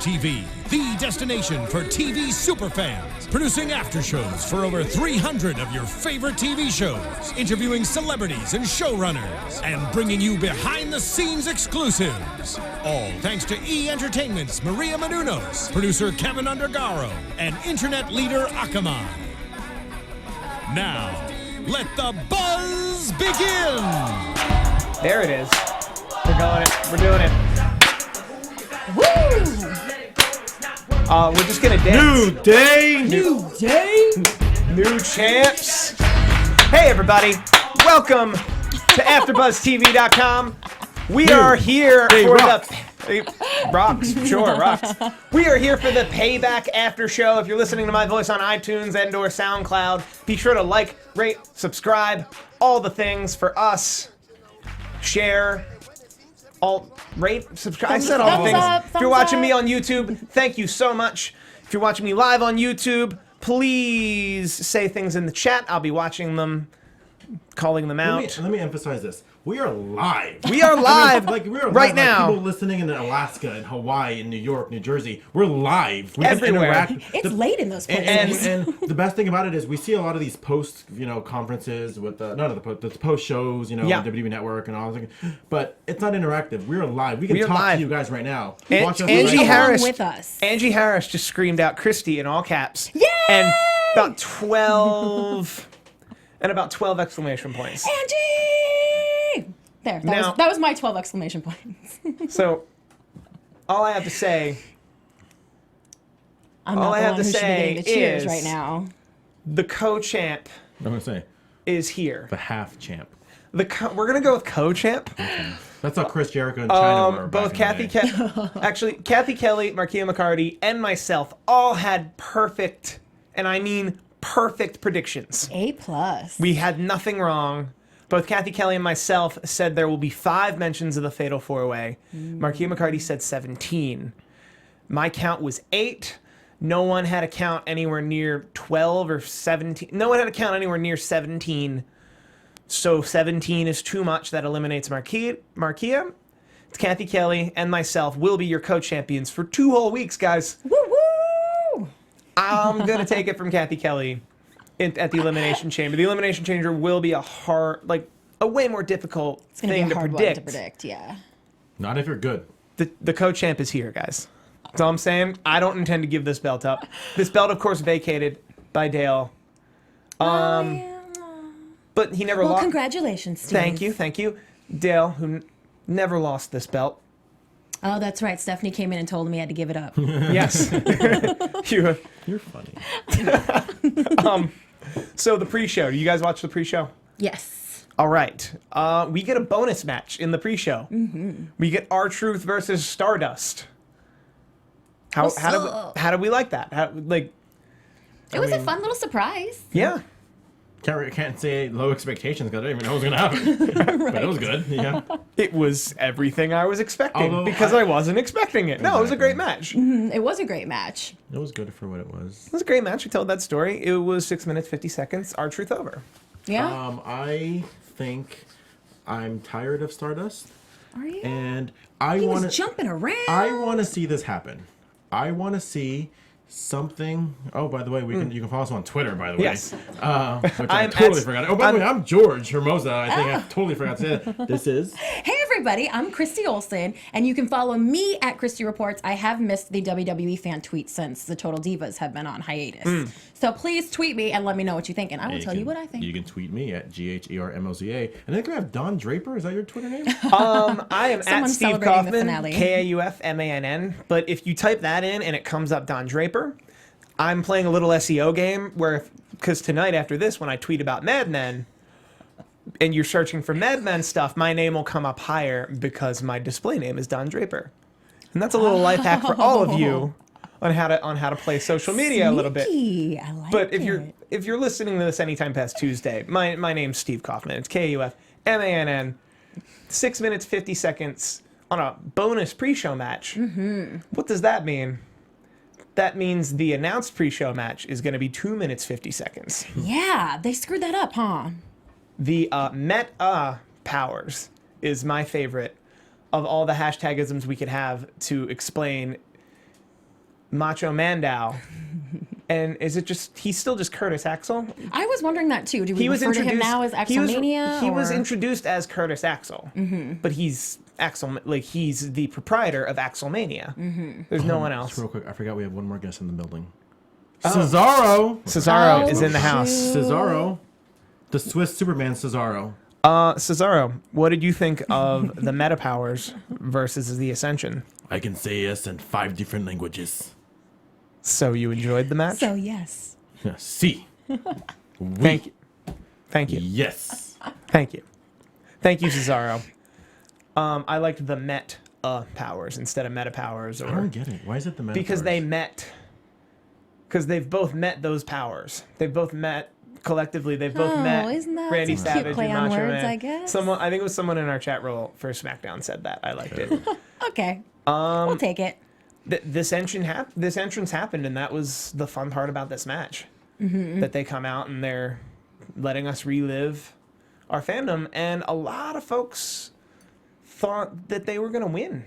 TV, the destination for TV superfans, producing after shows for over 300 of your favorite TV shows, interviewing celebrities and showrunners, and bringing you behind-the-scenes exclusives. All thanks to E! Entertainment's Maria Menounos, producer Kevin Undergaro, and internet leader Akamai. Now, let the buzz begin! There it is. We're doing it. Woo! We're just gonna dance. New day! New champs! Hey everybody, welcome to AfterBuzzTV.com. We are here for rocks. We are here for the Payback After Show. If you're listening to my voice on iTunes and/or SoundCloud, be sure to like, rate, subscribe, all the things for us. Share. Subscribe. I said all the things. If you're watching me on YouTube, thank you so much. If you're watching me live on YouTube, please say things in the chat. I'll be watching them, calling them out. Let me emphasize this. We are live. We are live right now. People listening in Alaska, and Hawaii, and New York, New Jersey. We're live. We everywhere. It's late in those places. And the best thing about it is we see a lot of these post, conferences with the post shows, WWE Network and all that. But it's not interactive. We're live. We can talk to you guys right now. Watch us Angie Harris with us. Angie Harris just screamed out Christy in all caps. Yay! And about 12 exclamation points. Angie! There. That was my 12 exclamation points. So, all I have to say. I'm not the one who should be getting the cheers right now. The co-champ. I'm gonna say is here. The half champ. We're gonna go with co-champ. Okay. That's how Chris Jericho and China were. Both Kathy Kelly, Markia McCarty, and myself all had perfect, and I mean perfect predictions. A+. We had nothing wrong. Both Kathy Kelly and myself said there will be 5 mentions of the Fatal 4-Way. Markia McCarty said 17. My count was 8. No one had a count anywhere near 12 or 17. No one had a count anywhere near 17. So 17 is too much. That eliminates Markia. It's Kathy Kelly and myself will be your co-champions for 2 whole weeks, guys. Woo-woo! I'm going to take it from Kathy Kelly. At the Elimination Chamber. The Elimination Chamber will be a way more difficult thing to predict. One to predict, yeah. Not if you're good. The co-champ is here, guys. That's all I'm saying. I don't intend to give this belt up. This belt, of course, vacated by Dale. But he never lost. Well, congratulations, Steve. Thank you. Dale, who never lost this belt. Oh, that's right. Stephanie came in and told him he had to give it up. Yes. You're funny. So the pre-show. Do you guys watch the pre-show? Yes. All right. We get a bonus match in the pre-show. Mm-hmm. We get R-Truth versus Stardust. How do we like that? It was a fun little surprise. Yeah. Can't say low expectations because I didn't even know what was going to happen. Right. But it was good. Yeah. It was everything I was expecting because I wasn't expecting it. No, it was a great match. Mm-hmm. It was a great match. It was good for what it was. It was a great match. We told that story. It was 6 minutes, 50 seconds. R-Truth over. Yeah. I think I'm tired of Stardust. Are you? And he was jumping around. I want to see this happen. I want to see something. Oh, by the way, you can follow us on Twitter, by the way. Yes. Which I totally forgot. Oh, by the way, I'm George Hermoza. I think I totally forgot to say that. This is... Hey, everybody. I'm Christy Olson, and you can follow me at Christy Reports. I have missed the WWE fan tweets since the Total Divas have been on hiatus. So please tweet me and let me know what you think, and I will tell you what I think. You can tweet me at GHERMOZA. And then can I have Don Draper? Is that your Twitter name? I am at Steve Kaufmann, Kaufmann. But if you type that in and it comes up Don Draper, I'm playing a little SEO game because tonight after this, when I tweet about Mad Men, and you're searching for Mad Men stuff, my name will come up higher because my display name is Don Draper. And that's a little life hack for all of you on how to play social media a little bit. I like but if you're listening to this anytime past Tuesday, my name's Steve Kaufmann. It's Kaufmann. 6 minutes 50 seconds on a bonus pre-show match. Mm-hmm. What does that mean? That means the announced pre-show match is going to be 2 minutes 50 seconds. Yeah, they screwed that up, huh? The meta powers is my favorite of all the hashtagisms we could have to explain Macho Mandow. And is it just, he's still just Curtis Axel? I was wondering that too. Do we refer to him now as Axelmania? He was introduced as Curtis Axel, but he's Axel, like he's the proprietor of Axelmania. There's no one else. Just real quick, I forgot we have one more guest in the building. Cesaro! Cesaro is in the house. Cesaro. The Swiss Superman Cesaro. Cesaro, what did you think of the Meta Powers versus the Ascension? I can say yes in 5 different languages. So you enjoyed the match? So yes. Si. Thank you. Thank you. Yes. Thank you. Thank you, Cesaro. I liked the Met powers instead of Meta Powers. I don't get it. Why is it the Meta Because powers? they met. Because they've both met those powers. They've both met collectively. They've both met isn't that Randy some cute Savage play and on Macho words, Man. I guess? I think it was someone in our chat roll for SmackDown said that. I liked it. Okay. We'll take it. This entrance happened, and that was the fun part about this match. That they come out and they're letting us relive our fandom, and a lot of folks thought that they were going to win.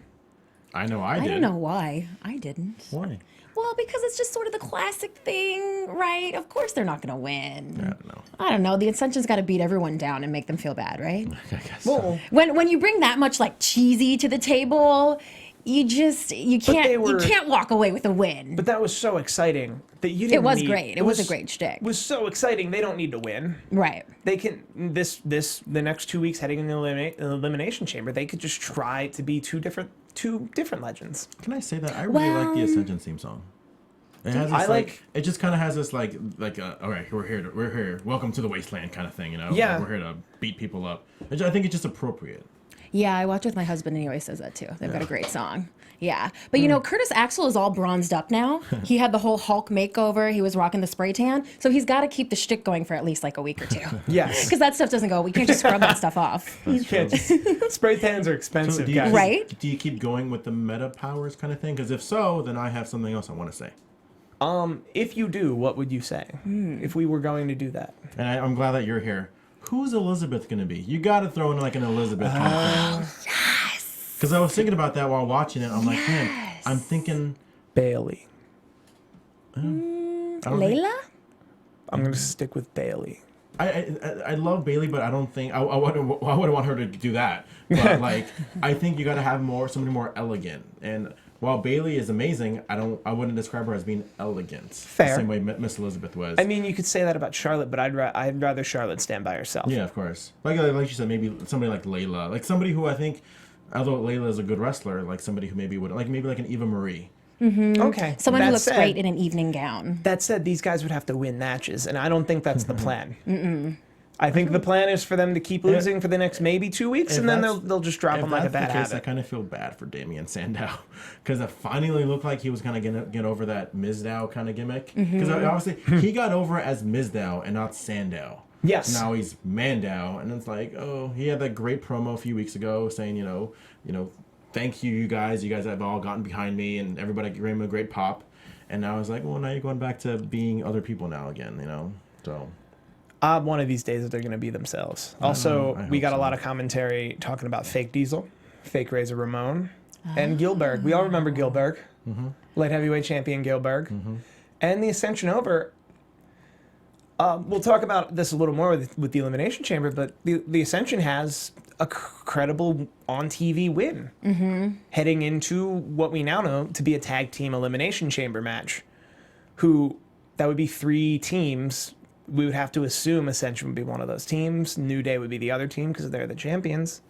I know I did. I don't know why. I didn't. Why? Well, because it's just sort of the classic thing, right? Of course they're not going to win. I don't know. I don't know. The Ascension's got to beat everyone down and make them feel bad, right? I guess Well, When you bring that much like cheesy to the table, you can't walk away with a win. but that was so exciting that you didn't It was need- great. It was a great shtick. It was so exciting. They don't need to win. Right. They can the next 2 weeks heading into the elimination chamber. They could just try to be two different legends. Can I say that I really like the Ascension theme song? It has this, I like- it just kind of has this like all right, we're here, welcome to the wasteland kind of thing, you know? Yeah. We're here to beat people up. I think it's just appropriate. Yeah, I watch with my husband and he always says that too. They've got a great song. Yeah. But you know, Curtis Axel is all bronzed up now. He had the whole Hulk makeover. He was rocking the spray tan. So he's got to keep the shtick going for at least like a week or two. Yes. Because that stuff doesn't go. We can't just scrub that stuff off. You can't just, spray tans are expensive, do you, guys. Right? Do you keep going with the meta powers kind of thing? Because if so, then I have something else I want to say. If you do, what would you say if we were going to do that? And I'm glad that you're here. Who's Elizabeth going to be? You got to throw in like an Elizabeth kind of thing. Yes. Because I was thinking about that while watching it. I'm like, man, I'm thinking... Bailey. I don't think- Layla? I'm going to stick with Bailey. I love Bailey, but I don't think I wouldn't want her to do that. But like, I think you got to have somebody more elegant. And while Bailey is amazing, I wouldn't describe her as being elegant. Fair. The same way Miss Elizabeth was. I mean, you could say that about Charlotte, but I'd rather Charlotte stand by herself. Yeah, of course. Like you said, maybe somebody like Layla, like somebody who I think, although Layla is a good wrestler, like somebody who maybe would like an Eva Marie. Okay. Someone who That looks said- great in an evening gown. That said, these guys would have to win matches, and I don't think that's the plan. I think the plan is for them to keep losing for the next maybe 2 weeks, If and then that's- they'll just drop them like a bad I habit. kind of feel bad for Damien Sandow because it finally looked like he was kind of gonna get over that Mizdow kind of gimmick. Because obviously he got over as Mizdow and not Sandow. Yes. Now he's Mandow, and it's like, oh, he had that great promo a few weeks ago saying, you know, thank you guys. You guys have all gotten behind me, and everybody gave him a great pop. And now it's like, well, now you're going back to being other people now again, you know. So. One of these days they're going to be themselves. Also, I we hope got a so. lot of commentary talking about fake Diesel, fake Razor Ramon, and Gilbert. We all remember Gilbert, light heavyweight champion Gilbert, and the Ascension over. We'll talk about this a little more with the Elimination Chamber, but the Ascension has a credible on-TV win heading into what we now know to be a tag team Elimination Chamber match. That would be 3 teams. We would have to assume Ascension would be one of those teams. New Day would be the other team because they're the champions.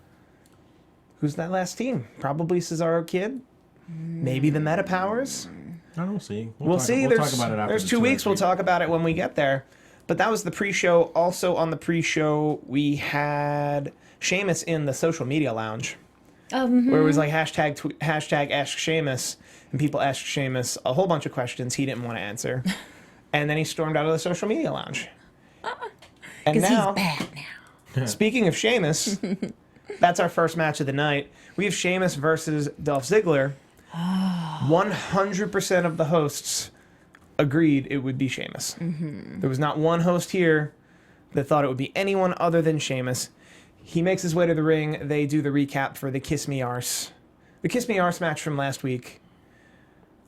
Who's that last team? Probably Cesaro Kidd. Maybe the Meta Powers. I don't see. We'll see. We'll talk about it after there's the 2 2 weeks. We'll weeks. talk about it when we get there. But that was the pre-show. Also on the pre-show, we had Sheamus in the social media lounge, where it was like hashtag Ask Sheamus, and people asked Sheamus a whole bunch of questions he didn't want to answer, and then he stormed out of the social media lounge. And Because he's now, bad now. speaking of Sheamus, that's our first match of the night. We have Sheamus versus Dolph Ziggler. 100% of the hosts agreed it would be Sheamus. There was not one host here that thought it would be anyone other than Sheamus. He makes his way to the ring. They do the recap for the Kiss Me Arse. The Kiss Me Arse match from last week.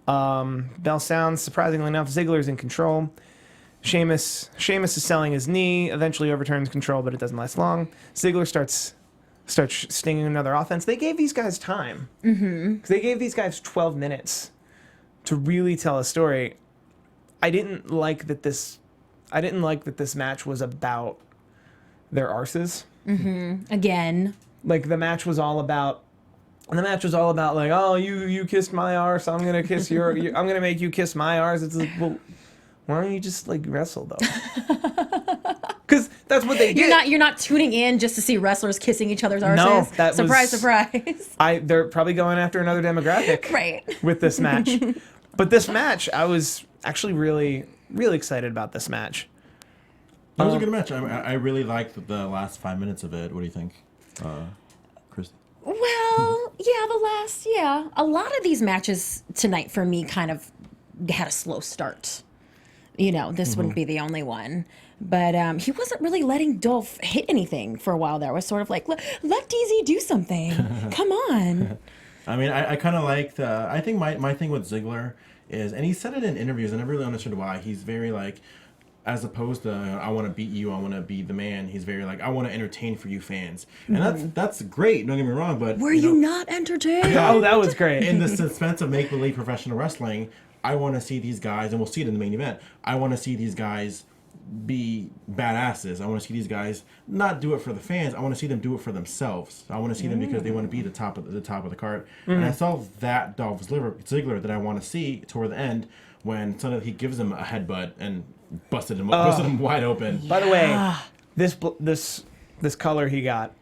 Bell sounds. Surprisingly enough, Ziggler's in control. Sheamus is selling his knee, eventually overturns control, but it doesn't last long. Ziggler starts stinging another offense. They gave these guys time. They gave these guys 12 minutes to really tell a story. I didn't like that this match was about their arses. Again. Like the match was all about like, oh, you kissed my arse, I'm gonna kiss I'm gonna make you kiss my arse. It's like, well, why don't you just like wrestle though? Because that's what they did. You're not tuning in just to see wrestlers kissing each other's arses. No, that surprise, was, surprise. They're probably going after another demographic, Right. with this match. But this match, I was actually really, really excited about this match. It was a good match. I really liked the last 5 minutes of it. What do you think, Chris? Well, yeah, a lot of these matches tonight for me kind of had a slow start. You know, this wouldn't be the only one. But he wasn't really letting Dolph hit anything for a while there. It was sort of like, let DZ do something. Come on. I mean, I kind of liked, I think my thing with Ziggler is, and he said it in interviews, and I never really understood why. He's very like, as opposed to, I want to beat you, I want to be the man. He's very like, I want to entertain for you fans. And that's great, don't get me wrong, but... Were you not entertained? Oh, that was great. In the suspense of make-believe professional wrestling, I want to see these guys, and we'll see it in the main event, I want to see these guys be badasses. I want to see these guys not do it for the fans. I want to see them do it for themselves. I want to see them because they want to be the top of the card. And I saw that Dolph Ziggler that I want to see toward the end when suddenly he gives him a headbutt and busted him wide open. By the way, this color he got.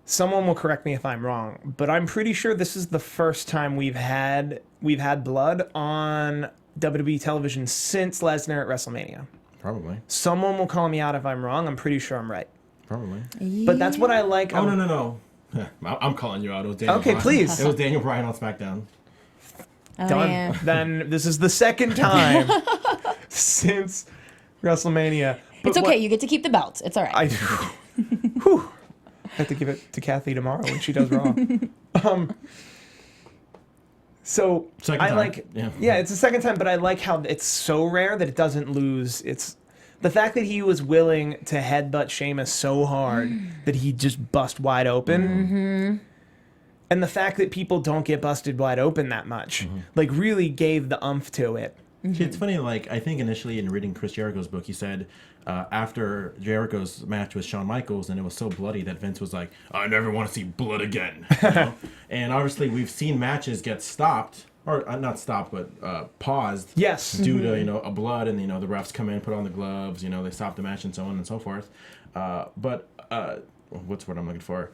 Someone will correct me if I'm wrong, but I'm pretty sure this is the first time we've had blood on WWE television since Lesnar at WrestleMania. Probably. Someone will call me out if I'm wrong. I'm pretty sure I'm right. Probably. But that's what I like. Oh, no. I'm calling you out. It was Daniel Okay, Bryan. please. It was Daniel Bryan on SmackDown. Oh, Done. yeah. Then this is the second time since WrestleMania. It's okay. You get to keep the belt. It's all right. I have to give it to Kathy tomorrow when she does Raw. So Second I time. like, yeah, it's the second time, but I like how it's so rare that it doesn't lose. It's the fact that he was willing to headbutt Sheamus so hard that he just bust wide open, and the fact that people don't get busted wide open that much, like really gave the umph to it. See, it's funny, like, I think initially in reading Chris Jericho's book, he said after Jericho's match with Shawn Michaels, and it was so bloody that Vince was like, I never want to see blood again. You know? And obviously, we've seen matches get stopped, or not stopped, but paused. Yes. Due to, a blood, and, the refs come in, put on the gloves, they stop the match, and so on and so forth. But what's the word I'm looking for?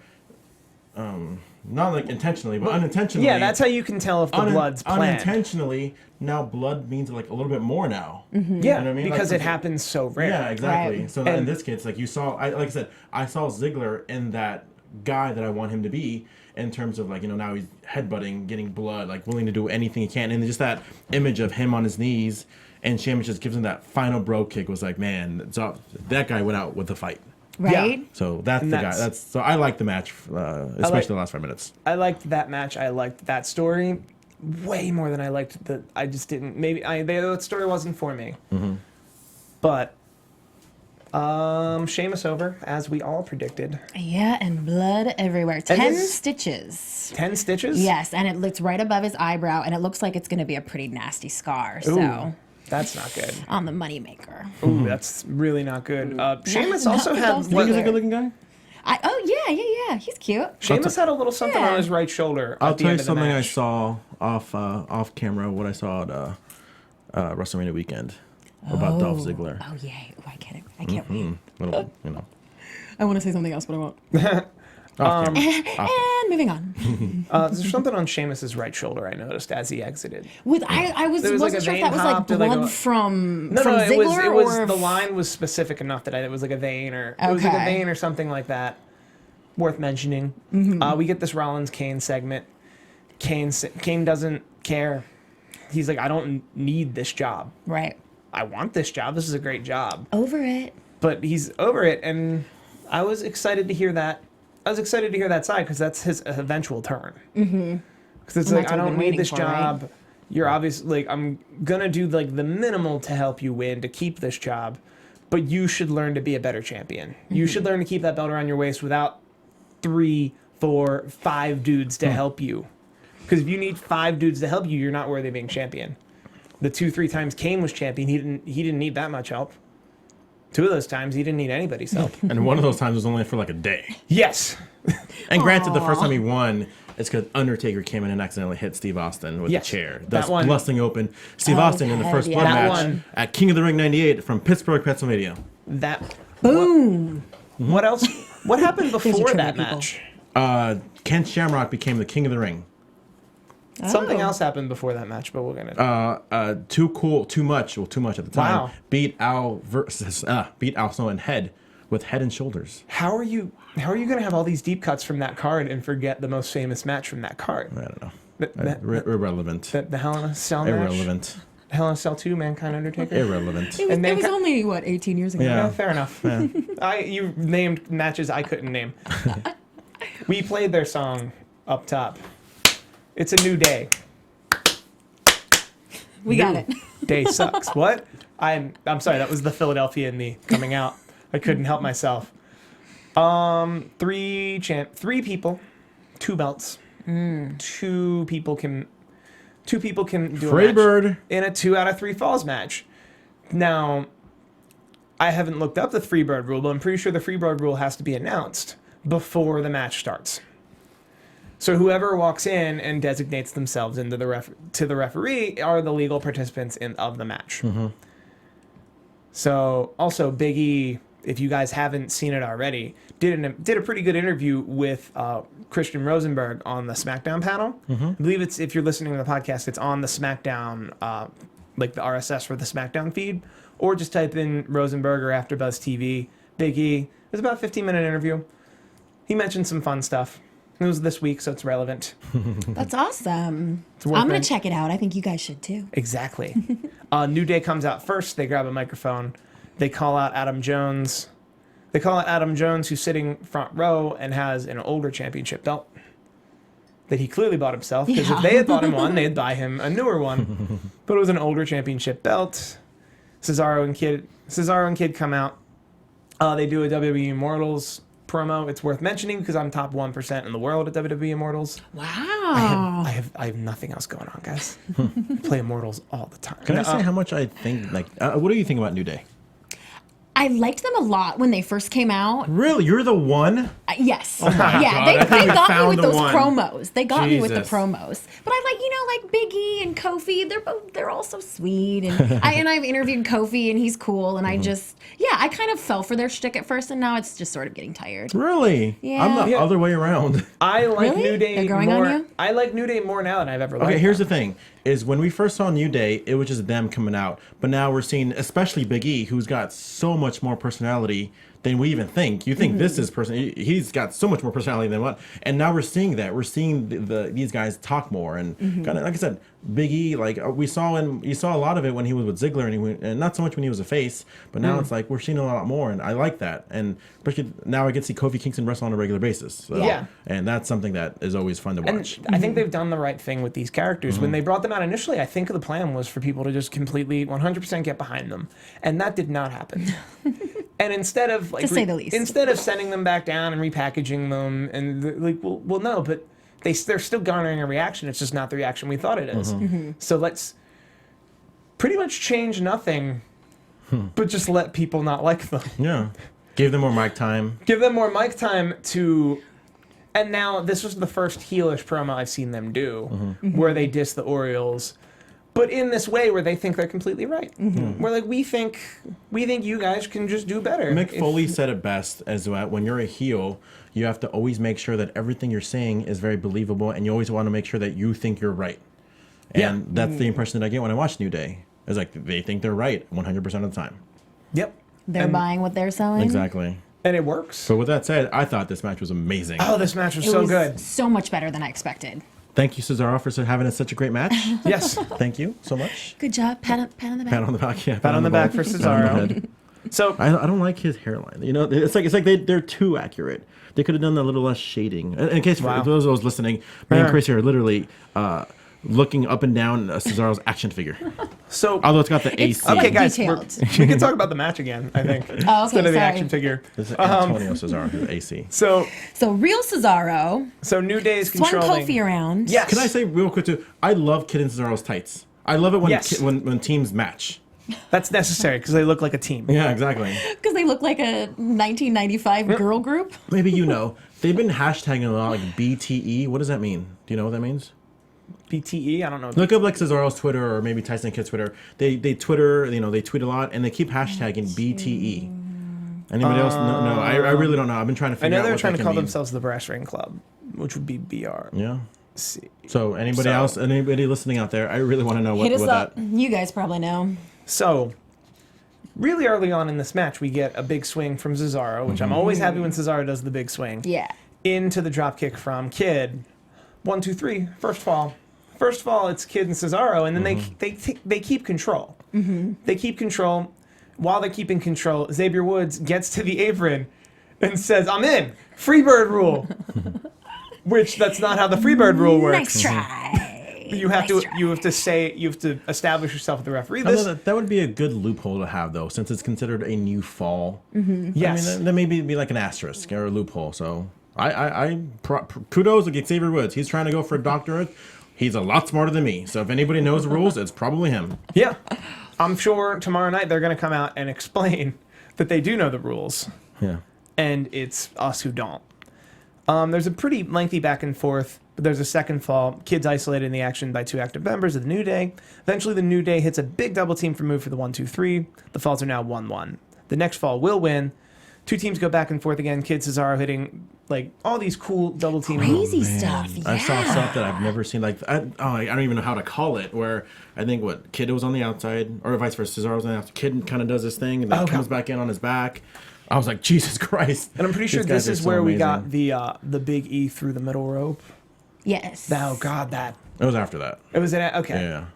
Not like intentionally, but unintentionally. Yeah, that's how you can tell if the blood's planned. Unintentionally, now blood means like a little bit more now. Yeah, You know what I mean? because Like, it happens so rare. Yeah, exactly. Right. So in this case, like you saw, like I said, I saw Ziggler in that guy that I want him to be in terms of like, now he's headbutting, getting blood, like willing to do anything he can. And just that image of him on his knees and Sheamus just gives him that final bro kick was like, man, so that guy went out with the fight. right? Yeah. So that's the guy. So I like the match, especially the last 5 minutes. I liked that match. I liked that story way more than I liked the. I just didn't. Maybe the story wasn't for me. But Sheamus over, as we all predicted. Yeah, and blood everywhere. 10 stitches. 10 stitches? Yes, and it looks right above his eyebrow, and it looks like it's going to be a pretty nasty scar. Ooh, So that's not good. on the moneymaker. Ooh, that's really not good. Sheamus Not also for had. Dolph You think he's a Ziggler. good-looking guy? Yeah. He's cute. Sheamus had a little something on his right shoulder. I'll at the tell end you of the something I match. saw off camera. What I saw at WrestleMania weekend about Dolph Ziggler. Oh, yay. Oh, I get it. I can't wait. Little, I want to say something else, but I won't. off camera. And moving on. There's something on Sheamus's right shoulder I noticed as he exited. I There was, like, wasn't a sure if vein that was like popped or, like, blood a- from No, it Ziggler was or the if- line was specific enough that it was like a vein or it was like a Okay. vein or something like that. Worth mentioning. We get this Rollins Kane segment. Kane doesn't care. He's like, I don't need this job. Right. I want this job. This is a great job. Over it. But he's over it, and I was excited to hear that. I was excited to hear that side because that's his eventual turn. Because it's And like, that's I what we've don't been need waiting this for, job. right? You're obviously like, I'm gonna do like the minimal to help you win to keep this job, but you should learn to be a better champion. You should learn to keep that belt around your waist without 3, 4, 5 dudes to help you. Because if you need 5 dudes to help you, you're not worthy of being champion. The 2-3 times Kane was champion, he didn't need that much help. 2 of those times he didn't need anybody's help. And one of those times was only for like a day. Yes. And granted, the first time he won, it's because Undertaker came in and accidentally hit Steve Austin with the chair. Thus one. busting open Steve Austin in the first blood That match one. at King of the Ring 98 from Pittsburgh, Pennsylvania. Boom. What else? What happened your before trivia, that people. match? Ken Shamrock became the King of the Ring. Something else happened before that match, but we're gonna. Too much at the time. Wow. Beat Al Snow and Head with Head and Shoulders. How are you gonna have all these deep cuts from that card and forget the most famous match from that card? I don't know. Irrelevant. Irrelevant. The Hell in a Cell match. Irrelevant. Hell in a Cell 2, Mankind Undertaker. Irrelevant. It was, And it was then- only, what, 18 years ago? Yeah. Fair enough. You named matches I couldn't name. We played their song up top. It's a new day. We got it. Day sucks. What? I'm sorry. That was the Philadelphia in me coming out. I couldn't help myself. 3 people, 2 belts. 2 people can do a match Freebird. in a 2 out of 3 falls match. Now, I haven't looked up the Freebird rule, but I'm pretty sure the Freebird rule has to be announced before the match starts. So whoever walks in and designates themselves into to the referee are the legal participants of the match. So also Big E, if you guys haven't seen it already, did a pretty good interview with Christian Rosenberg on the SmackDown panel. I believe if you're listening to the podcast, it's on the SmackDown, like the RSS for the SmackDown feed, or just type in Rosenberg or AfterBuzz TV, Big E. It was about a 15-minute interview. He mentioned some fun stuff. It was this week, so it's relevant. That's awesome. worth I'm going it. to check it out. I think you guys should too. Exactly. New Day comes out first. They grab a microphone. They call out Adam Jones. Who's sitting front row and has an older championship belt that he clearly bought himself. Because if they had bought him one, they'd buy him a newer one. But it was an older championship belt. Cesaro and Kidd come out. They do a WWE Immortals promo. It's worth mentioning because I'm top 1% in the world at WWE Immortals. Wow. I have nothing else going on, guys. I play Immortals all the time. Can I say how much I think? Like, what do you think about New Day? I liked them a lot when they first came out. Really, you're the one? Yes. my God, yeah, I they think we got me found with the those one. promos. They got me with the Jesus. promos. But I like Big E and Kofi. They're all so sweet. And I've interviewed Kofi and he's cool. And I kind of fell for their shtick at first, and now it's just sort of getting tired. Really? Yeah. I'm the Yeah. other way around. I like Really? New Day They're growing more. on you? I like New Day more now than I've ever liked. Okay, here's them. the thing: is when we first saw New Day, it was just them coming out. But now we're seeing, especially Big E, who's got so much more personality than we even think. You think this is he's got so much more personality than what? And now we're seeing that. We're seeing these guys talk more and kind of like I said, Big E. Like you saw a lot of it when he was with Ziggler, and not so much when he was a face. But now it's like we're seeing a lot more, and I like that. And especially now I get to see Kofi Kingston wrestle on a regular basis. So, Yeah. and that's something that is always fun to watch. And I think they've done the right thing with these characters. When they brought them out initially, I think the plan was for people to just completely 100% get behind them. And that did not happen. And instead of like To say the least. instead of sending them back down and repackaging them and like well no, but they're still garnering a reaction. It's just not the reaction we thought it is. So let's pretty much change nothing, but just let people not like them. Yeah, give them more mic time. Give them more mic time to. And now this was the first heelish promo I've seen them do, where they diss the Orioles, but in this way where they think they're completely right. We're like, we think you guys can just do better. Mick Foley said it best as that when you're a heel, you have to always make sure that everything you're saying is very believable, and you always want to make sure that you think you're right. And that's the impression that I get when I watch New Day. It's like they think they're right 100% of the time. Yep. They're buying what they're selling. Exactly. And it works. So with that said, I thought this match was amazing. Oh, this match was It so was good. so much better than I expected. Thank you, Cesaro, for having such a great match. Yes. Thank you so much. Good job. Pat on the back. Pat on the back. Yeah, Pat on the back ball. for Pat on the Cesaro. head. So I don't like his hairline. You know, it's like they're too accurate. They could have done a little less shading. In case for those of those listening, me and Chris here literally looking up and down Cesaro's action figure. So, Although it's got the AC. okay, guys, detailed. we can talk about the match again, I think. Okay, Instead of the sorry. action figure. This is Antonio Cesaro, his AC. So real Cesaro New Day is swung controlling. Kofi around. Yes. Can I say real quick too? I love Kidd and Cesaro's tights. I love it when Yes. when teams match. That's necessary because they look like a team. Yeah, exactly. Because they look like a 1995 girl group. Maybe you know. They've been hashtagging a lot like BTE. What does that mean? Do you know what that means? BTE, I don't know. Look up like Cesaro's Twitter or maybe Tyson Kidd's Twitter. They Twitter, they tweet a lot and they keep hashtagging BTE. Anybody else? No, I really don't know. I've been trying to I figure out know they're what trying that to can call mean. themselves the Brass Ring Club, which would be BR. Yeah. See. So anybody listening out there, I really want to know what Hit us up. that. You guys probably know. So, really early on in this match, we get a big swing from Cesaro, which I'm always happy when Cesaro does the big swing. Yeah. Into the dropkick from Kidd. 1, 2, 3. First fall. First fall, it's Kidd and Cesaro, and then they keep control. They keep control. While they're keeping control, Xavier Woods gets to the apron and says, "I'm in. Freebird rule." Which that's not how the Freebird rule works. Nice try. You have to establish yourself with the referee. I know that would be a good loophole to have though, since it's considered a new fall. Yes. I mean, that maybe be like an asterisk or a loophole. So kudos to Xavier Woods. He's trying to go for a doctorate. He's a lot smarter than me. So if anybody knows the rules, it's probably him. Yeah. I'm sure tomorrow night they're going to come out and explain that they do know the rules. Yeah. And it's us who don't. There's a pretty lengthy back and forth, but there's a second fall. Kidd's isolated in the action by 2 active members of the New Day. Eventually, the New Day hits a big double team for move for the 1, 2, 3. The falls are now 1-1. The next fall will win. 2 teams go back and forth again. Kidd, Cesaro hitting like all these cool double team Crazy stuff. Yeah. I saw stuff that I've never seen. Like I don't even know how to call it. Where I think Kidd was on the outside, or vice versa. Cesaro was on the outside. Kidd kind of does this thing and then comes back in on his back. I was like, Jesus Christ! And I'm pretty sure this is where we got the big E through the middle rope. Yes. Oh God, It was after that. it was okay. Yeah.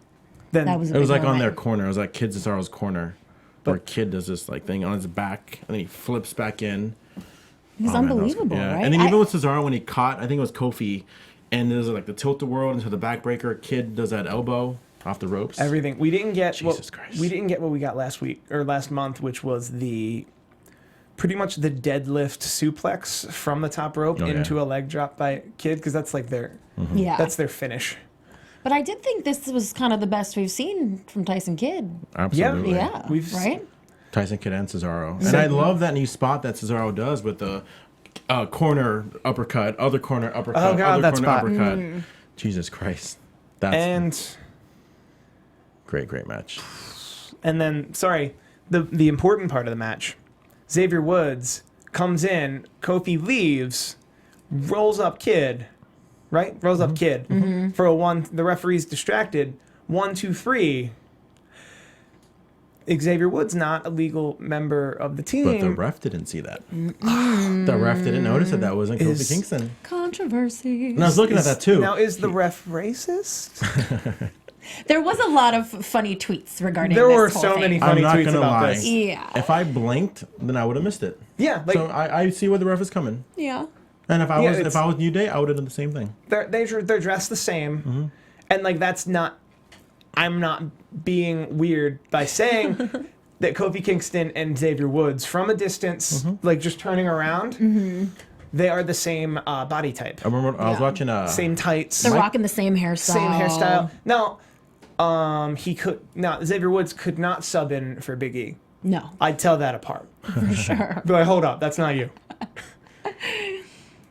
Then That was a It was big like on moment. their corner. It was like Kidd Cesaro's corner, where Kidd does this like thing on his back, and then he flips back in. It was Oh, man, that unbelievable, yeah. right? And then even with Cesaro, when he caught, I think it was Kofi, and there's like the tilt-a-whirl into the backbreaker. Kidd does that elbow off the ropes. everything we didn't get. Jesus Christ. We didn't get what we got last week or last month, which was pretty much the deadlift suplex from the top rope into a leg drop by Kidd, because that's like yeah. that's their finish. But I did think this was kind of the best we've seen from Tyson Kidd. Absolutely. Yeah. We've Tyson Kidd and Cesaro. And I love that new spot that Cesaro does with the corner uppercut, other corner uppercut, Oh, God, other that corner spot. uppercut. Jesus Christ. That's And great match. then the important part of the match, Xavier Woods comes in, Kofi leaves, rolls up Kidd, right? Rolls up Kidd for a 1. The referee's distracted. 1, 2, 3. Xavier Woods not a legal member of the team. But the ref didn't see that. The ref didn't notice that wasn't Kofi Kingston. Controversy. And I was looking at that too. Now, is the ref racist? There was a lot of funny tweets regarding There this were whole so thing. many I'm funny not tweets gonna about lie. this. Yeah. If I blinked, then I would have missed it. Yeah, like So I see where the ref is coming. Yeah. And if I Yeah, was New Day, I would have done the same thing. they're dressed the same, and like that's not. I'm not being weird by saying that Kofi Kingston and Xavier Woods, from a distance, like just turning around, they are the same body type, I remember I was watching same tights, They're rocking the same hairstyle. same hairstyle. Now, Xavier Woods could not sub in for Big E. No, I'd tell that apart. for sure. Be like, hold up, that's not you.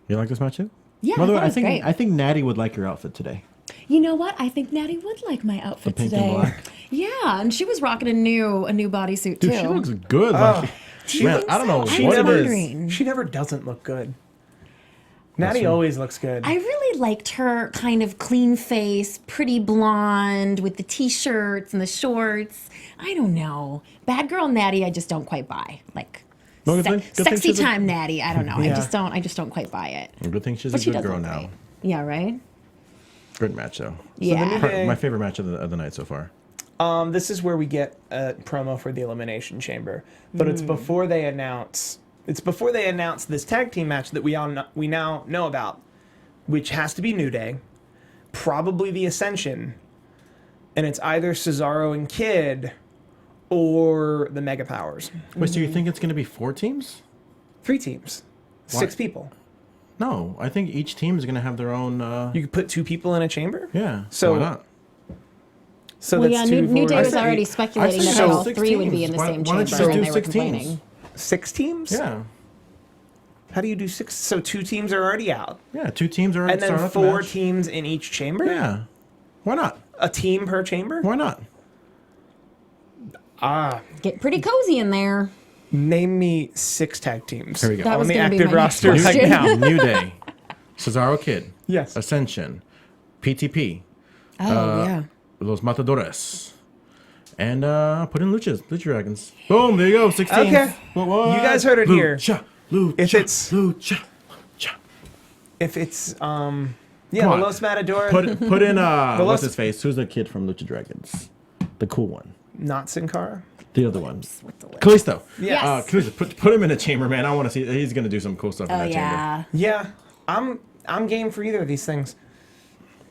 You like this match too? Yeah, By the way, I thought it was great. I think Natty would like your outfit today. You know what? I think Natty would like my outfit The pink today. and black. Yeah, and she was rocking a new bodysuit Dude, too. she looks good. Like, man, I don't know so. what I'm it is. wondering. She never doesn't look good. Natty always looks good. I really liked her kind of clean face, pretty blonde with the t-shirts and the shorts. I don't know. Bad girl Natty, I just don't quite buy. Like No, good thing sexy she's a- time Natty, I don't know. Yeah. I just don't quite buy it. Good thing she's But a she good does girl look now. great. Yeah, right? Great match though. Yeah. Okay. My favorite match of the night so far. This is where we get a promo for the Elimination Chamber, but it's before they announce. It's before they announce this tag team match that we now know about, which has to be New Day, probably the Ascension, and it's either Cesaro and Kidd or the Mega Powers. Wait, so you think it's going to be 4 teams? 3 teams, Why? 6 people. No, I think each team is going to have their own. You could put 2 people in a chamber. Yeah. So why not? So Well, that's yeah, 2, New 4, Day was 8. already speculating that so all 6 3 would be in teams. the same Why don't you chamber, just and do they were 6 complaining. teams? 6 teams? Yeah. How do you do 6? So 2 teams are already out, Yeah, 2 teams are and then starting off the 4 match. teams in each chamber. Yeah. Why not? A team per chamber. Why not? Get pretty cozy in there. Name me 6 tag teams. Here we go. That On was the gonna be active my next roster right question. now. New Day, Cesaro Kid, Yes. Ascension, PTP, Oh, yeah. Los Matadores, and put in Lucha Dragons. Boom, there you go, 16. Okay. What? You guys heard it here. Lucha, If it's- Lucha. If it's yeah, Come the on. Los Matador, Put in Los- what's his face? Who's the kid from Lucha Dragons? The cool one. not Sin Cara. The other one. With the lip. Kalisto. Yes. Kalisto, put him in a chamber, man. I want to see. He's gonna do some cool stuff in Oh, that chamber. yeah. Yeah, I'm game for either of these things.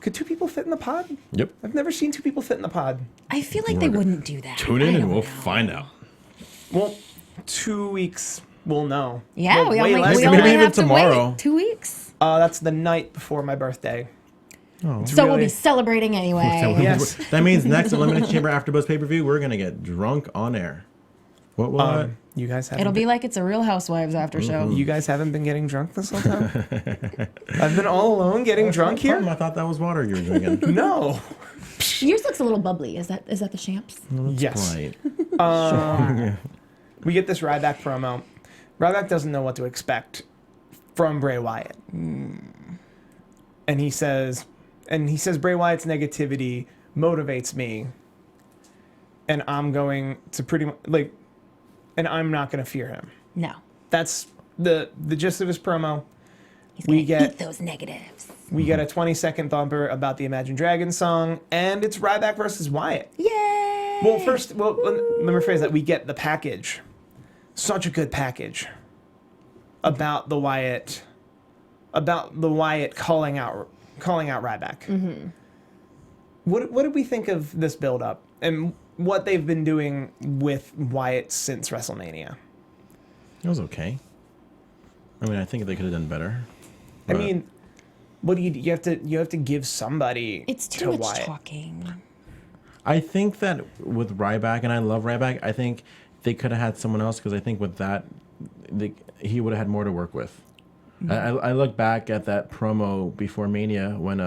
Could 2 people fit in the pod? Yep. I've never seen 2 people fit in the pod. I feel like they wouldn't do that. Tune I in and don't we'll know. find out. Well, 2 weeks we'll know. Yeah, Well, we way only, less we than maybe only even have to tomorrow. wait 2 weeks. That's the night before my birthday. So we'll really- be celebrating anyway. Yes. That means next Elimination Chamber AfterBuzz pay-per-view, we're gonna get drunk on air. What? You guys haven't. It'll be like it's a Real Housewives after show. You guys haven't been getting drunk this whole time. I've been all alone getting drunk here. I thought that was water you were drinking. No. Yours looks a little bubbly. Is that the champs? Yes. Right. We get this Ryback promo. Ryback doesn't know what to expect from Bray Wyatt. And he says Bray Wyatt's negativity motivates me. And I'm going to pretty much and I'm not going to fear him. No. That's the gist of his promo. He's We gonna get- eat those negatives. We get a 20-second bumper about the Imagine Dragons song, and it's Ryback versus Wyatt. Yay! Well, first, let me rephrase that. We get the package. Such a good package about the Wyatt calling out Ryback. Mm-hmm. What did we think of this build-up and what they've been doing with Wyatt since WrestleMania? It was okay. I mean, I think they could have done better. I but- mean, what do you have to give somebody It's too to much Wyatt. talking. I think that with Ryback, and I love Ryback, I think they could have had someone else because I think with that, he would have had more to work with. I look back at that promo before Mania when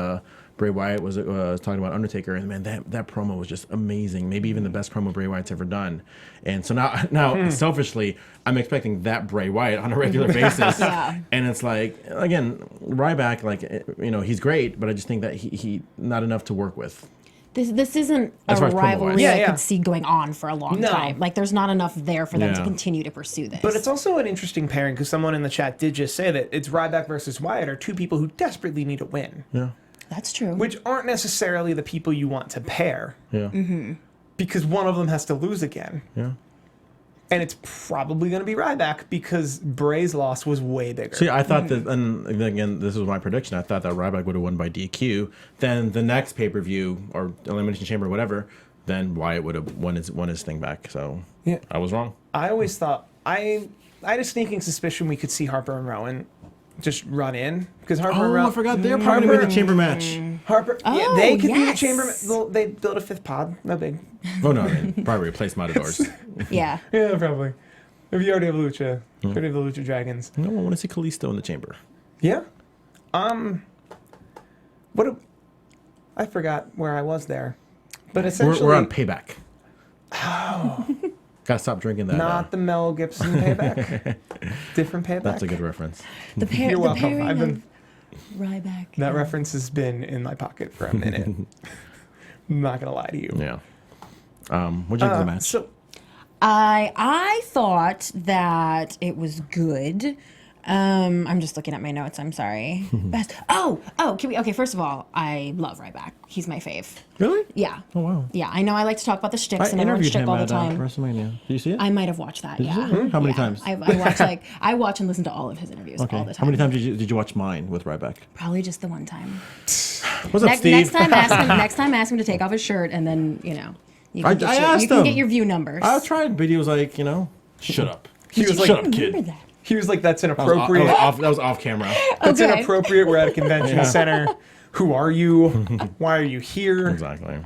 Bray Wyatt was talking about Undertaker, and man, that promo was just amazing. Maybe even the best promo Bray Wyatt's ever done. And so now selfishly, I'm expecting that Bray Wyatt on a regular basis. Yeah. And it's like, again, Ryback, he's great, but I just think that he not enough to work with. This isn't a As far as promo-wise. rivalry Yeah, I yeah. could see going on for a long No. time. Like, there's not enough there for them to Yeah. continue to pursue this. But it's also an interesting pairing because someone in the chat did just say that it's Ryback versus Wyatt are 2 people who desperately need a win, Yeah. That's true. which aren't necessarily the people you want to pair Yeah. Mm-hmm. because one of them has to lose again. Yeah. And it's probably going to be Ryback because Bray's loss was way bigger. See, I thought that, and again, this was my prediction. I thought that Ryback would have won by DQ. Then the next pay-per-view or Elimination Chamber, or whatever, then Wyatt would have won his thing back. So Yeah. I was wrong. I always thought I had a sneaking suspicion we could see Harper and Rowan just run in because Harper and Oh, Rowan. I forgot they're probably going to be the chamber match. Harper, yeah, Oh, they could be the yes. chamber. They build a 5th pod. No big. Oh, no, I mean, probably replace Matadors. yeah. Yeah, probably. If you already have Lucha, you already have the Lucha Dragons. No, I want to see Kalisto in the chamber. Yeah. I forgot where I was there, but essentially We're on Payback. Oh. Gotta stop drinking that. not the Mel Gibson Payback. Different Payback. That's a good reference. The pair. You're the welcome. pairing I've been of Ryback. that reference has been in my pocket for a minute. I'm not gonna lie to you. Yeah. What'd you think of the match? So I thought that it was good. I'm just looking at my notes. I'm sorry. Best. Okay. First of all, I love Ryback. He's my fave. Really? Yeah. Oh, wow. Yeah. I know I like to talk about the I shticks and everyone interviewed shtick him all the at time. WrestleMania. Did you see it? I might have watched that. Did you? Yeah. How many Yeah. times? I watch and listen to all of his interviews Okay. all the time. How many times did you watch mine with Ryback? Probably just the one time. What's up, Steve? Next time, ask him to take off his shirt, and then you can get your view numbers. I tried, but he was like, shut up. He was like, shut up, kid. He was like, that's inappropriate. That was off camera. That's inappropriate. We're at a convention center. Who are you? Why are you here? Exactly.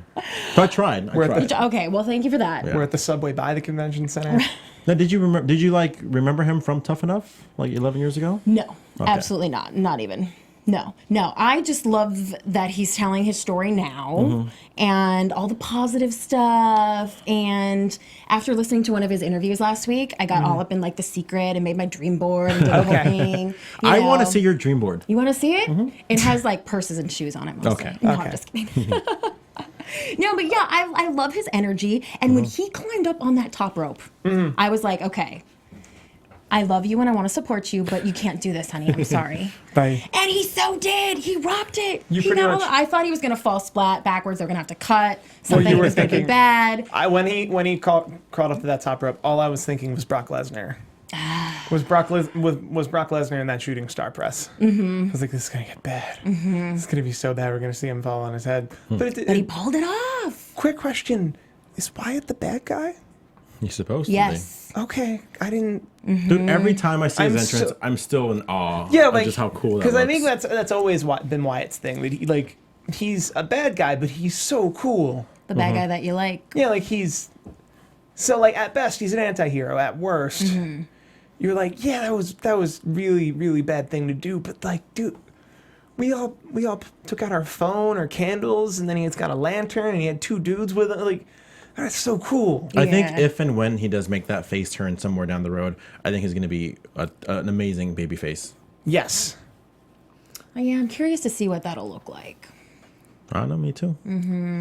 So I tried. Okay, well, thank you for that. We're at the subway by the convention center. Now, did you remember him from Tough Enough, like 11 years ago? No, absolutely not. Not even. No. I just love that he's telling his story now and all the positive stuff. And after listening to one of his interviews last week, I got all up in like The Secret and made my dream board and did the whole thing. I want to see your dream board. You want to see it? It has like purses and shoes on it mostly. Okay. No, I'm just kidding. No, but yeah, I love his energy. And when he climbed up on that top rope, I was like, okay, I love you and I want to support you, but you can't do this, honey. I'm sorry. Bye. And he so did. He rocked it. I thought he was going to fall splat backwards. They're going to have to cut. Something was going to be bad. When he crawled up to that top rope, all I was thinking was Brock Lesnar. Was Brock Lesnar in that shooting star press? I was like, this is going to get bad. This is going to be so bad. We're going to see him fall on his head. But he pulled it off. Quick question. Is Wyatt the bad guy? He's supposed Yes. Okay. I didn't... Dude, every time I see his entrance, I'm still in awe of just how cool that looks. Because I think that's always been Wyatt's thing. That he's a bad guy, but he's so cool. The bad guy that you like. Yeah, like he's... So, like, at best, he's an anti-hero. At worst, you're like, yeah, that was really, really bad thing to do. But, like, dude, we all took out our phone or candles, and then he's got a lantern, and he had two dudes with him. Like, that's so cool. I think if and when he does make that face turn somewhere down the road, I think he's going to be an amazing baby face. Yes. Oh, yeah, I'm curious to see what that'll look like. I know, me too.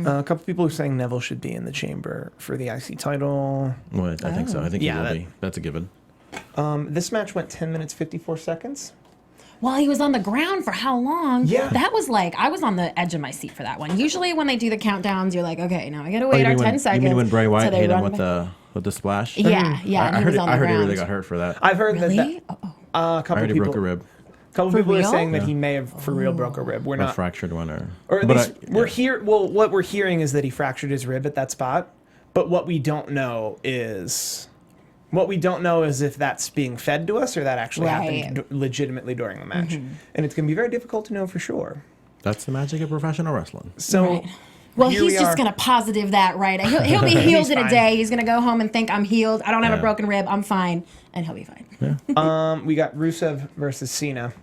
A couple people are saying Neville should be in the chamber for the IC title. Well, I think so. I think he will be. That's a given. This match went 10 minutes, 54 seconds. Well, he was on the ground for how long? Yeah. That was like, I was on the edge of my seat for that one. Usually when they do the countdowns, you're like, okay, now I got to wait our 10 seconds. You mean when Bray Wyatt hit him with the the splash? Yeah. I heard he really got hurt for that. I've heard Really? a couple I heard he people broke a rib. couple For people are real? saying that he may have for real broke a rib. We're A not... fractured one Or at least we're here. Well, what we're hearing is that he fractured his rib at that spot. But what we don't know is if that's being fed to us or that actually happened legitimately during the match. And it's going to be very difficult to know for sure. That's the magic of professional wrestling. So, well, he's just going to positive that, right? He'll be healed in a fine. day. He's going to go home and think, I'm healed. I don't have a broken rib. I'm fine. And he'll be fine. we got Rusev versus Cena.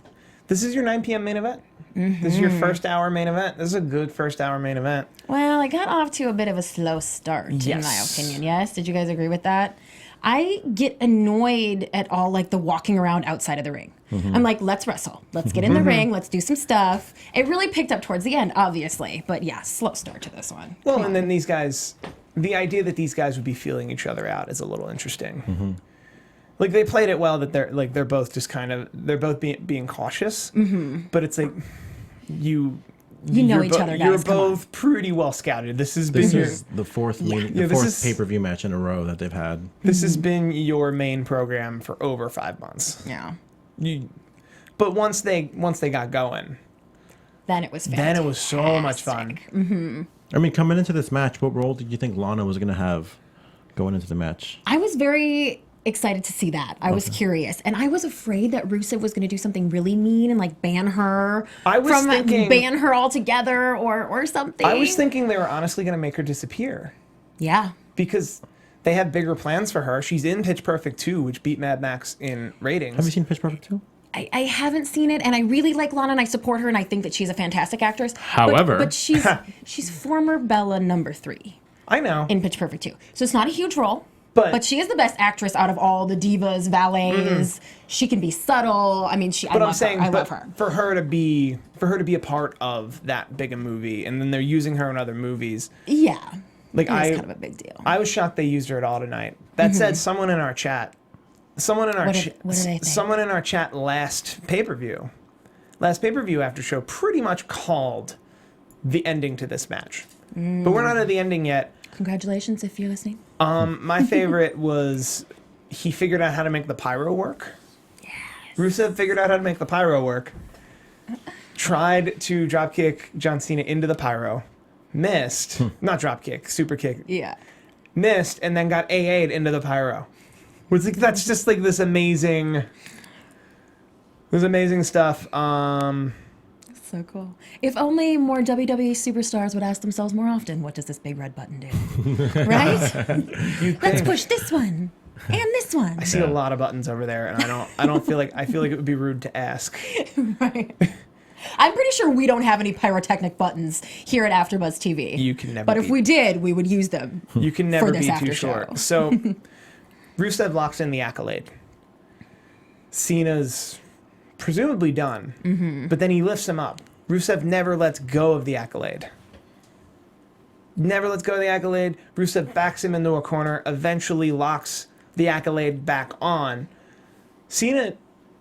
This is your 9 p.m. main event. This is your first hour main event. This is a good first hour main event. Well, I got off to a bit of a slow start, in my opinion. Yes? Did you guys agree with that? I get annoyed at all, like, the walking around outside of the ring. I'm like, let's wrestle. Let's get in the ring. Let's do some stuff. It really picked up towards the end, obviously. But, yeah, slow start to this one. Well, and then these guys, the idea that these guys would be feeling each other out is a little interesting. Like, they played it well that they're both just kind of, they're both being cautious. But it's like, you know each other, guys. You're both pretty well scouted. This is the fourth pay-per-view match in a row that they've had. This has been your main program for over 5 months. Yeah. But once they got going, then it was fantastic. Then it was so much fun. I mean, coming into this match, what role did you think Lana was going to have going into the match? I was very excited to see that. I was curious. And I was afraid that Rusev was going to do something really mean and like ban her ban her altogether or something. I was thinking they were honestly going to make her disappear. Yeah. Because they had bigger plans for her. She's in Pitch Perfect 2, which beat Mad Max in ratings. Have you seen Pitch Perfect 2? I haven't seen it, and I really like Lana, and I support her, and I think that she's a fantastic actress. However... But she's former Bella number 3. I know. In Pitch Perfect 2. So it's not a huge role. But she is the best actress out of all the divas, valets. She can be subtle. I mean, I love her. For her to be a part of that big a movie, and then they're using her in other movies. Yeah, like it's kind of a big deal. I was shocked they used her at all tonight. That said, someone in our chat last pay-per-view after show pretty much called the ending to this match. But we're not at the ending yet. Congratulations if you're listening. My favorite was he figured out how to make the pyro work. Yes. Rusev figured out how to make the pyro work. tried to dropkick John Cena into the pyro, missed. Not dropkick, super kick. Yeah. Missed, and then got AA'd into the pyro. That's just like this amazing stuff. So cool. If only more WWE superstars would ask themselves more often, what does this big red button do? Right? Let's push this one and this one. I see a lot of buttons over there, and I feel like it would be rude to ask. Right. I'm pretty sure we don't have any pyrotechnic buttons here at AfterBuzz TV. You can never. But if we did, we would use them. You can never for this be too after short. show. So, Rusev locks in the accolade. Cena's presumably done, but then he lifts him up. Rusev never lets go of the accolade. Never lets go of the accolade. Rusev backs him into a corner, eventually locks the accolade back on. Cena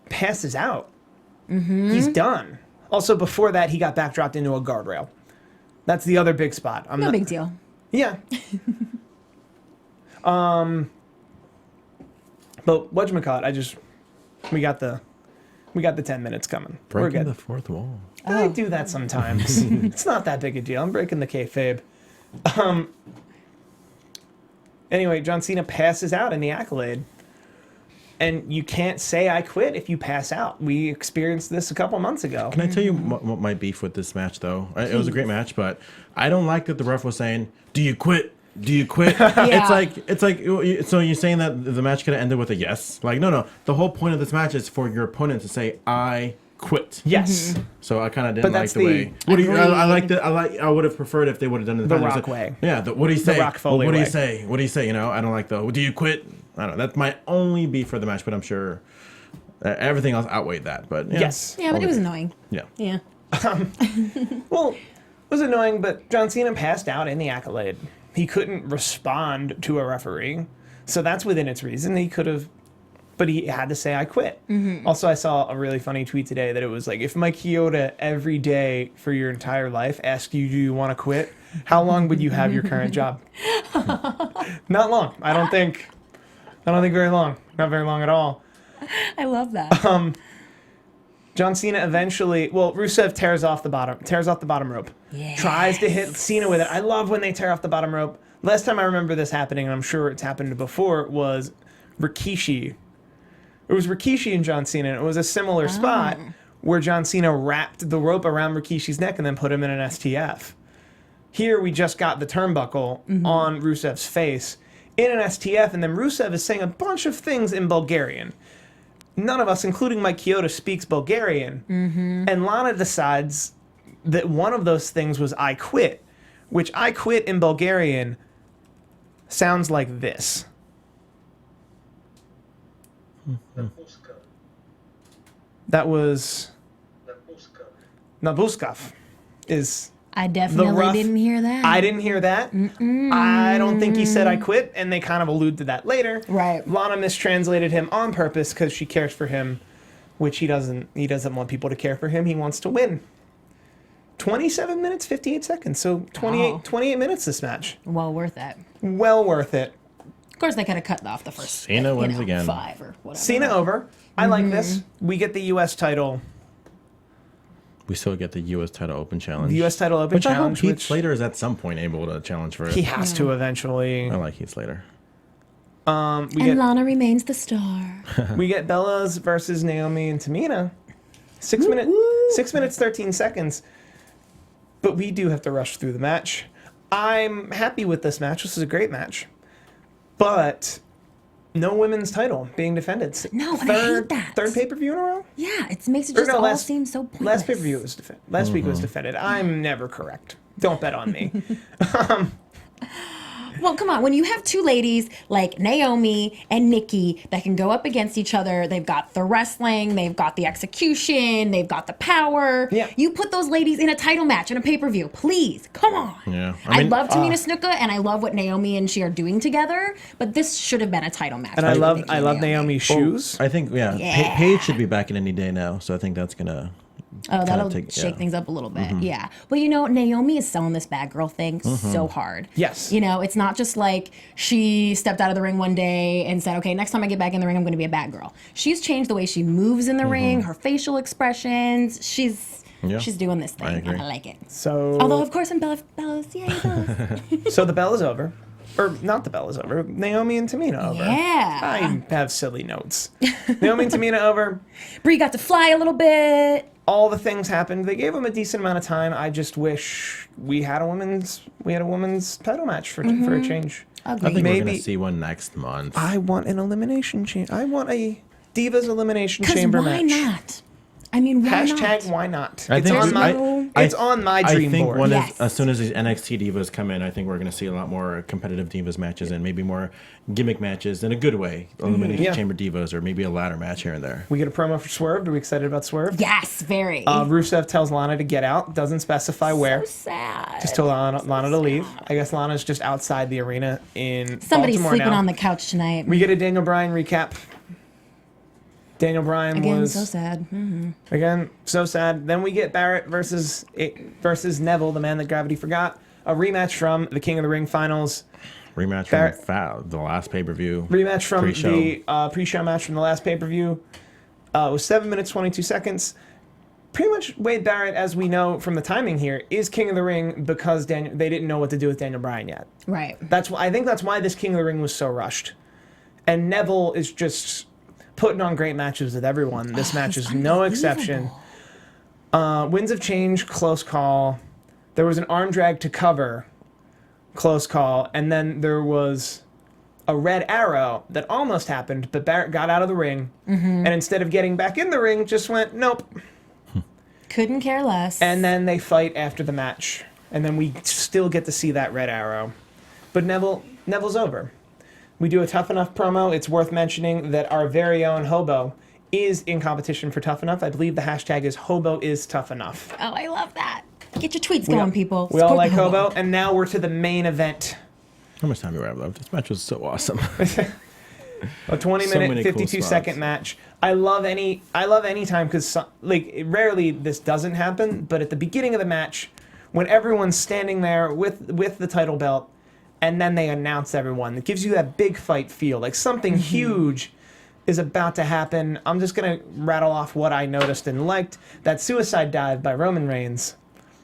passes out. He's done. Also, before that, he got backdropped into a guardrail. That's the other big spot. No big deal. Yeah. But whatchamacallit, we got the 10 minutes coming. We're Breaking good. the fourth wall. I do that sometimes. It's not that big a deal. I'm breaking the kayfabe. Anyway, John Cena passes out in the accolade. And you can't say I quit if you pass out. We experienced this a couple months ago. Can I tell you what my beef with this match, though? It was a great match, but I don't like that the ref was saying, "Do you quit? Do you quit?" Yeah. It's like. So you're saying that the match could have ended with a yes? Like, no. The whole point of this match is for your opponent to say, "I quit." Yes. So I kind of didn't But like that's the way. the- What do you? I like that. I would have preferred if they would have done it The match. Rock way. Yeah. What do you say? Rock Foley What do you way. say? What do you say? You know, I don't like the. Do you quit? I don't know. That's my only beef for the match, but I'm sure everything else outweighed that. But yeah. Yes. Yeah, but it was annoying. Yeah. Yeah. Well, it was annoying, but John Cena passed out in the accolade. He couldn't respond to a referee. So that's within its reason. He could have, but he had to say, I quit. Also, I saw a really funny tweet today that it was like, if Mike Chioda every day for your entire life asked you, do you want to quit? How long would you have your current job? Not long. I don't think very long. Not very long at all. I love that. John Cena eventually, Rusev tears off the bottom rope. Yes. Tries to hit Cena with it. I love when they tear off the bottom rope. Last time I remember this happening, and I'm sure it's happened before, was Rikishi. It was Rikishi and John Cena, and it was a similar spot where John Cena wrapped the rope around Rikishi's neck and then put him in an STF. Here we just got the turnbuckle on Rusev's face in an STF, and then Rusev is saying a bunch of things in Bulgarian. None of us, including Mike Chioda, speaks Bulgarian. And Lana decides that one of those things was I quit, which I quit in Bulgarian sounds like this. That was Nabuskov. I definitely rough- didn't hear that. I didn't hear that. I don't think he said I quit, and they kind of allude to that later. Right. Lana mistranslated him on purpose because she cares for him, which he doesn't. He doesn't want people to care for him. He wants to win. 27 minutes, 58 seconds. So 28 minutes this match. Well worth it. Well worth it. Of course, they could have cut off the first Cena wins again. 5 or whatever. Cena over. I like this. We get the U.S. title. We still get the U.S. title open challenge. The U.S. title open Which I hope challenge. Heath Slater is at some point able to challenge for it. He has to eventually. I like Heath Slater. We And get Lana remains the star. we get Bellas versus Naomi and Tamina. 6 minutes 13 seconds. But we do have to rush through the match. I'm happy with this match. This is a great match. But no women's title being defended. No, and I hate that. Third pay-per-view in a row? Yeah, it makes it Or just no, all seem so pointless. Last pay-per-view was defended. Last week was defended. I'm never correct. Don't bet on me. Well, come on. When you have two ladies like Naomi and Nikki that can go up against each other, they've got the wrestling, they've got the execution, they've got the power. Yeah. You put those ladies in a title match in a pay-per-view. Please, come on. Yeah. I love Tamina Snuka, and I love what Naomi and she are doing together, but this should have been a title match. And between I Nikki love and Naomi's shoes. I think, Yeah. Paige should be back in any day now, so I think that's going to Oh, that'll take- shake yeah. things up a little bit. Yeah. But you know, Naomi is selling this bad girl thing so hard. Yes. You know, it's not just like she stepped out of the ring one day and said, okay, next time I get back in the ring, I'm going to be a bad girl. She's changed the way she moves in the ring, her facial expressions. She's Yeah. She's doing this thing, agree. and I like it. So, Although, of course, I'm Bellas. Yay, Bellas. so the bell is over. Or not the bell is over. Naomi and Tamina over. Yeah. I have silly notes. Naomi and Tamina over. Brie got to fly a little bit. All the things happened. They gave them a decent amount of time. I just wish we had a women's title match for a change. I think we're Maybe- going to see one next month. I want an elimination change. I want a Divas Elimination Because Chamber why match. not? I mean, why Hashtag not? why not? I It's think on my I- it's on my I dream think board. Yes. as soon as these NXT divas come in, I think we're going to see a lot more competitive divas matches and maybe more gimmick matches in a good way. Elimination Yeah. Chamber divas or maybe a ladder match here and there. We get a promo for Swerve. Are we excited about Swerve? Yes, very. Rusev tells Lana to get out. Doesn't specify where. So sad. Just told Lana to leave. I guess Lana's just outside the arena in Somebody's Baltimore sleeping now. on the couch tonight. We get a Daniel Bryan recap. Daniel Bryan Again, was so sad. again so sad. Then we get Barrett versus Neville, the man that gravity forgot. A rematch from the King of the Ring finals. Rematch Barrett- from the last pay-per-view. Rematch from Pre-show. the pre-show match from the last pay-per-view. It was 7 minutes 22 seconds. Pretty much Wade Barrett, as we know from the timing here, is King of the Ring because they didn't know what to do with Daniel Bryan yet. Right. I think that's why this King of the Ring was so rushed. And Neville is just putting on great matches with everyone. This match is no exception. Winds of Change, close call. There was an arm drag to cover, close call. And then there was a red arrow that almost happened, but Barrett got out of the ring. And instead of getting back in the ring, just went, nope. Couldn't care less. And then they fight after the match. And then we still get to see that red arrow. But Neville's over. We do a Tough Enough promo. It's worth mentioning that our very own Hobo is in competition for Tough Enough. I believe the hashtag is Hobo is Tough Enough. Oh, I love that. Get your tweets going, people. We all Support like the Hobo. And now we're to the main event. How much time do I have left? This match was so awesome. A 20-minute, many cool 52-second spots. match. I love any time because rarely this doesn't happen. But at the beginning of the match, when everyone's standing there with the title belt, and then they announce everyone, it gives you that big fight feel, like something huge is about to happen. I'm just gonna rattle off what I noticed and liked. That suicide dive by Roman Reigns.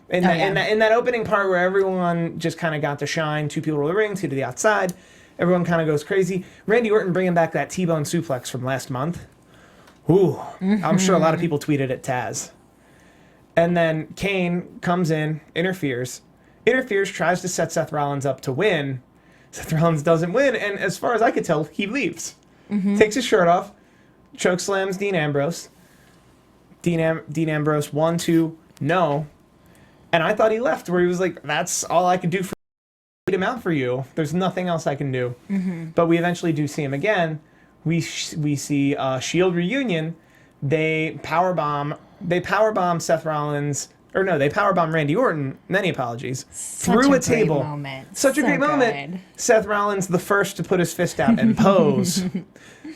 In that opening part where everyone just kind of got to shine, 2 people to the ring, 2 to the outside. Everyone kind of goes crazy. Randy Orton bringing back that T-bone suplex from last month. Ooh, I'm sure a lot of people tweeted at Taz. And then Kane comes in, interferes, tries to set Seth Rollins up to win. Seth Rollins doesn't win, and as far as I could tell, he leaves. Takes his shirt off, choke slams Dean Ambrose. Dean Ambrose, 1, 2, no. And I thought he left, where he was like, that's all I could do for him out for you. There's nothing else I can do. But we eventually do see him again. We see Shield reunion. They powerbomb Seth Rollins, or no, they powerbomb Randy Orton. Many apologies. Through a table. Such a great moment. Seth Rollins, the first to put his fist out and pose.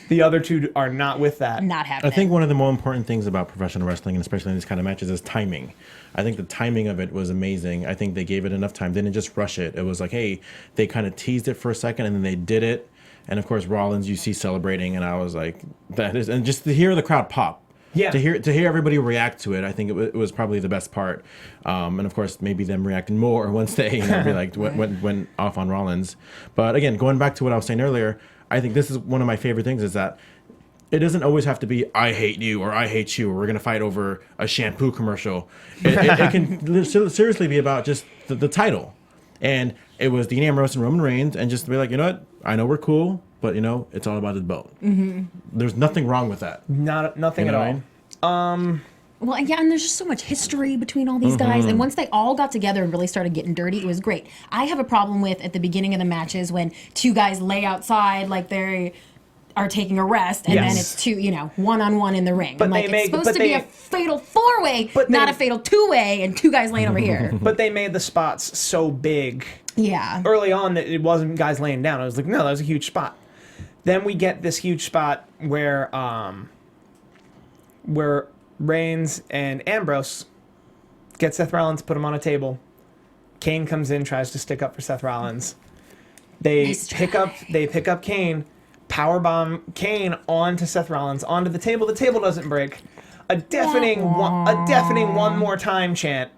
The other two are not with that. Not happening. I think one of the more important things about professional wrestling, and especially in these kind of matches, is timing. I think the timing of it was amazing. I think they gave it enough time. They didn't just rush it. It was like, hey, they kind of teased it for a second, and then they did it. And of course, Rollins, you see celebrating, and I was like, that is, and just to hear the crowd pop. Yeah. To hear everybody react to it, I think it was probably the best part. And of course, maybe them reacting more once they be like went off on Rollins. But again, going back to what I was saying earlier, I think this is one of my favorite things is that it doesn't always have to be I hate you or I hate you or we're gonna fight over a shampoo commercial. It can seriously be about just the title. And it was Dean Ambrose and Roman Reigns, and just to be like, you know what? I know we're cool, but it's all about the belt. There's nothing wrong with that. Nothing at all. Well, yeah, and there's just so much history between all these guys. And once they all got together and really started getting dirty, it was great. I have a problem with at the beginning of the matches when 2 guys lay outside like they are taking a rest, and then it's 2, one-on-one in the ring. But it's supposed to be a fatal 4-way, not a fatal 2-way, and 2 guys laying over here. But they made the spots so big. Yeah. Early on, that it wasn't guys laying down. I was like, no, that was a huge spot. Then we get this huge spot where Reigns and Ambrose get Seth Rollins, put him on a table. Kane comes in, tries to stick up for Seth Rollins. They pick up Kane, powerbomb Kane onto Seth Rollins, onto the table. The table doesn't break. a deafening one more time chant.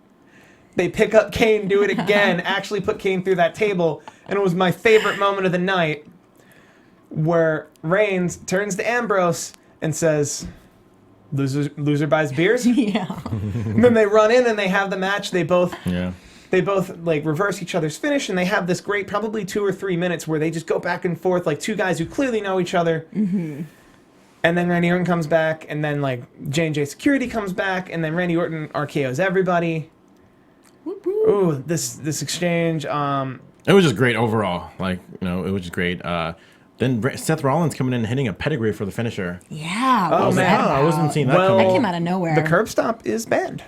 They pick up Kane, do it again, actually put Kane through that table, and it was my favorite moment of the night where Reigns turns to Ambrose and says, loser buys beers? Yeah. And then they run in and they have the match. They both Yeah. like reverse each other's finish, and they have this great probably 2 or 3 minutes where they just go back and forth like two guys who clearly know each other. Mm-hmm. And then Randy Orton comes back, and then like J&J Security comes back, and then Randy Orton RKO's everybody. Ooh, this exchange. It was just great overall. Like, you know, it was just great. Then Seth Rollins coming in and hitting a pedigree for the finisher. Yeah. Oh, man. I wasn't seeing that Well, coming. That came out of nowhere. The curb stomp is banned.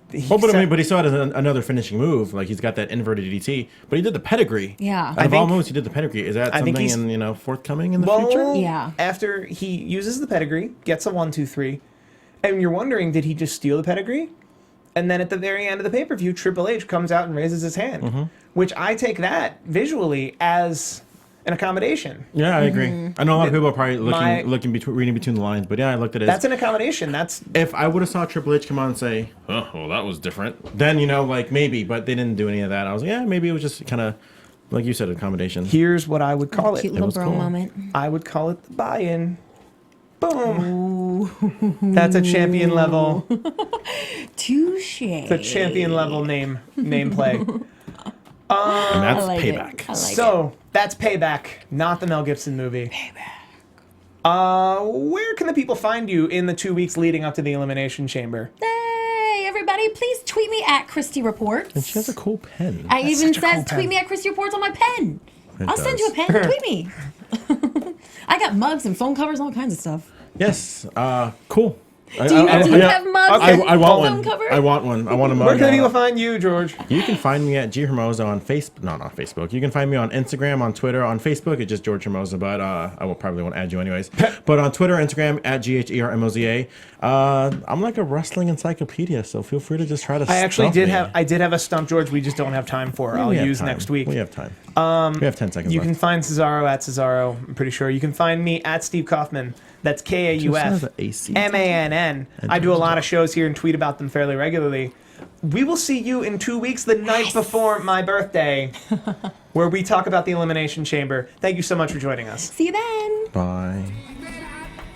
But he saw it as another finishing move. Like, he's got that inverted DDT, but he did the pedigree. Yeah. Out of all moves, he did the pedigree. Is that something forthcoming in the future? Yeah. After he uses the pedigree, gets a 1-2-3, and you're wondering, did he just steal the pedigree? And then at the very end of the pay-per-view, Triple H comes out and raises his hand, which I take that visually as an accommodation. Yeah, I agree. I know a lot of people are probably reading between the lines, but yeah, I looked at it. That's an accommodation. That's If I would have saw Triple H come on and say, "Oh, well, that was different," then like maybe, but they didn't do any of that. I was like, yeah, maybe it was just kind of like you said, accommodation. Here's what I would call it. Cute little bro moment. I would call it the buy-in. Boom. Ooh. That's a champion level. Touche. It's a champion level nameplay. And that's I like Payback. it. I like So that's Payback, not the Mel Gibson movie. Where can the people find you in the 2 weeks leading up to the Elimination Chamber? Hey, everybody, please tweet me at Christy Reports. And she has a cool pen. I even such a cool says pen. tweet me at Christy Reports on my pen. It I'll send does. you a pen. Tweet me. I got mugs and phone covers, all kinds of stuff. Yes. Cool. Do you have mugs Okay. and I want phone one. covers? I want one. I want a mug. Where can the people find you, George? You can find me at G Hermoza on Facebook. No, not Facebook. You can find me on Instagram, on Twitter, on Facebook. It's just George Hermoza, but I will probably won't add you anyways. But on Twitter, Instagram, at GHERMOZA. I'm like a wrestling encyclopedia, so feel free to just try to. I actually stump me. did have a stump, George. We just don't have time for. I'll We have use time. next week. We have time. We have 10 seconds You left. can find Cesaro at Cesaro. I'm pretty sure. You can find me at Steve Kaufmann. That's KAUFMANN. I do a lot of shows here and tweet about them fairly regularly. We will see you in 2 weeks, the night before my birthday, where we talk about the Elimination Chamber. Thank you so much for joining us. See you then. Bye.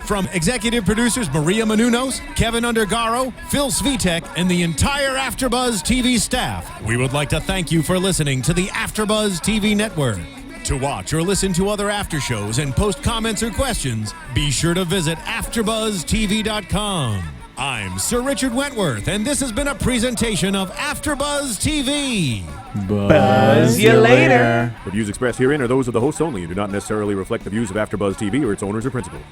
From executive producers Maria Menounos, Kevin Undergaro, Phil Svitek, and the entire AfterBuzz TV staff, we would like to thank you for listening to the AfterBuzz TV network. To watch or listen to other after shows and post comments or questions, be sure to visit AfterBuzzTV.com. I'm Sir Richard Wentworth, and this has been a presentation of AfterBuzz TV. Buzz you later. The views expressed herein are those of the hosts only and do not necessarily reflect the views of AfterBuzz TV or its owners or principals.